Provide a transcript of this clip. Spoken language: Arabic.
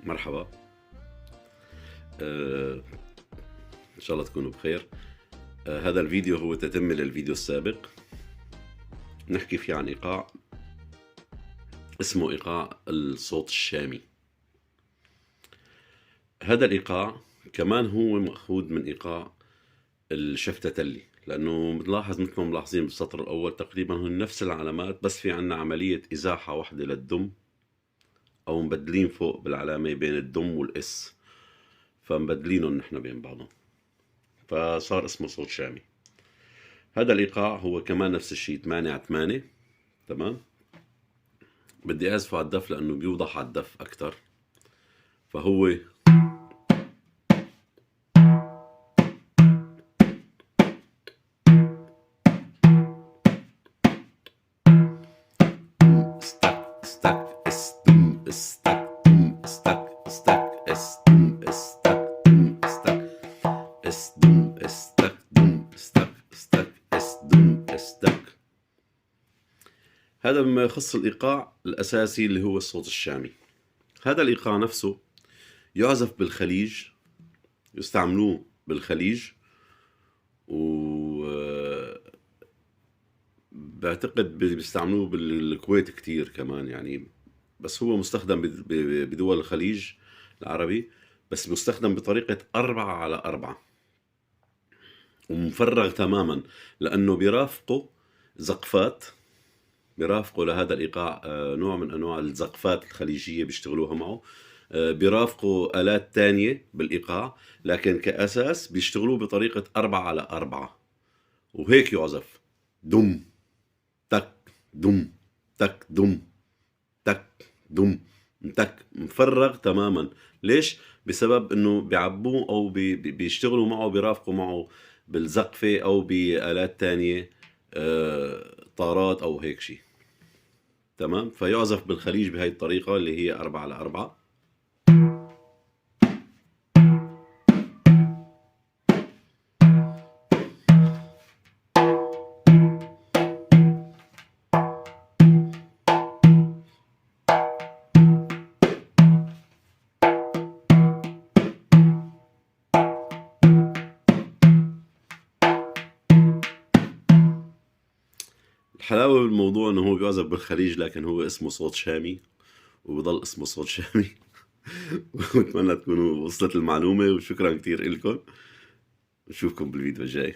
مرحبا. إن شاء الله تكونوا بخير. هذا الفيديو هو تتمة للفيديو السابق، نحكي فيه عن إيقاع اسمه إيقاع الصوت الشامي. هذا الإيقاع كمان هو مأخوذ من إيقاع الشفتتلي، لأنه بنلاحظ مثل ما ملاحظين بالسطر الأول تقريبا هن نفس العلامات، بس في عنا عملية إزاحة واحدة للدم، أو مبدلين فوق بالعلامة بين الدم والإس، فمبدلينهم نحن بين بعضهم، فصار اسمه صوت شامي. هذا الإيقاع هو كمان نفس الشيء 8/8. تمام. بدي أعزفه على الدف لأنه بيوضح على الدف أكتر، فهو استك استك استم استك دم استك استك استم استك دم استك استم استك دم استك استك استم استك. هذا بما يخص الإيقاع الأساسي اللي هو الصوت الشامي. هذا الإيقاع نفسه يعزف بالخليج، يستعملوه بالخليج، و بعتقد بيستعملوه بالكويت كتير كمان يعني، بس هو مستخدم بدول الخليج العربي، بس مستخدم بطريقة 4/4 ومفرغ تماما، لأنه بيرافقه زقفات، بيرافقوا لهذا الإيقاع نوع من أنواع الزقفات الخليجية بيشتغلوها معه، بيرافقوا آلات تانية بالإيقاع، لكن كأساس بيشتغلوه بطريقة 4/4، وهيك يعزف دم تك دم تك دم تك دم تك، مفرغ تماما. ليش؟ بسبب انه بيعبوه او بيشتغلوا معه، بيرافقوا معه بالزقفة او بآلات تانية، طارات او هيك شيء. تمام. فيعزف بالخليج بهاي الطريقة اللي هي 4/4. الحلاوة بالموضوع انه هو بيعزف بالخليج، لكن هو اسمه صوت شامي وبضل اسمه صوت شامي. واتمنى تكونوا وصلت المعلومة، وشكرا كتير لكم، نشوفكم بالفيديو الجاي.